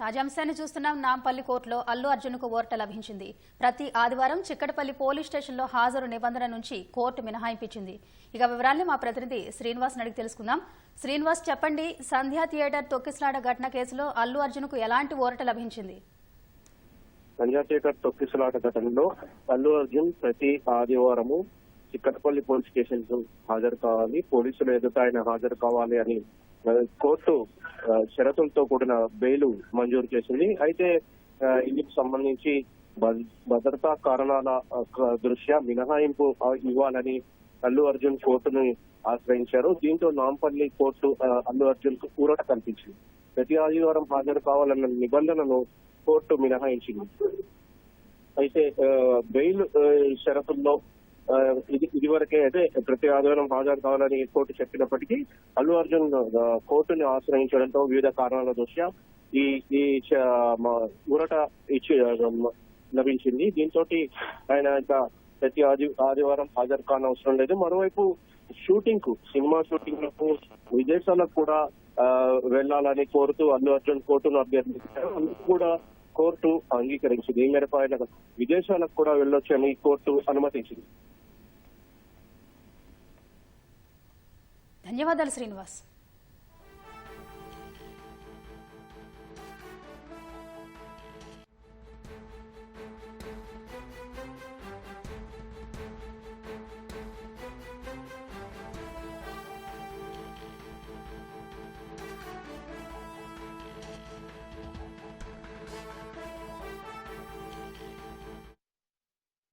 తాజా అంశాన్ని చూస్తున్నాం. నాంపల్లి కోర్టులో అల్లు అర్జున్కు ఊరట లభించింది. ప్రతి ఆదివారం చిక్కడపల్లి పోలీస్ స్టేషన్లో హాజరు నిబంధన నుంచి కోర్టు మినహాయింపించింది. ఇక వివరాల్ని మా ప్రతినిధి శ్రీనివాస్ అడిగి తెలుసుకుందాం. శ్రీనివాస్, చెప్పండి, సంధ్యా థియేటర్ తొక్కిసలాట ఘటన కేసులో అల్లు అర్జున్కు ఎలాంటి ఊరట లభించింది? సంధ్యా థియేటర్ తొక్కిసలాట ఘటనలో అల్లు అర్జున్ ప్రతి ఆదివారము చిక్కడపల్లి పోలీస్ స్టేషన్ కు హాజరు కావాలి, పోలీసులు ఎదుట ఆయన హాజరు కావాలి అని కోర్టు షరతులతో కూడిన బెయిల్ మంజూరు చేసింది. అయితే ఇందుకు సంబంధించి భద్రతా కారణాల దృష్ట్యా మినహాయింపు ఇవ్వాలని అల్లు అర్జున్ కోర్టును ఆశ్రయించారు. దీంతో నాంపల్లి కోర్టు అల్లు అర్జున్ కు ఊరట కల్పించింది. ప్రతి ఆదివారం హాజరు కావాలన్న నిబంధనను కోర్టు మినహాయించింది. అయితే బెయిల్ షరతుల్లో ఇదివరకే అయితే ప్రతి ఆదివారం హాజరు కావాలని కోర్టు చెప్పినప్పటికీ అల్లు అర్జున్ కోర్టుని ఆశ్రయించడంతో వివిధ కారణాల దృష్ట్యా ఈ ఊరట ఇచ్చి లభించింది. దీంతో ఆయన ఇంకా ప్రతి ఆదివారం హాజరు కానవసరం లేదు. మరోవైపు సినిమా షూటింగ్ లకు విదేశాలకు కూడా వెళ్లాలని కోరుతూ అల్లు అర్జున్ కోర్టును అభ్యర్థించారు. అందుకు కూడా కోర్టు అంగీకరించింది. ఈ మేరకు ఆయన విదేశాలకు కూడా వెళ్ళొచ్చని కోర్టు అనుమతించింది. ధన్యవాదాలు శ్రీనివాస్.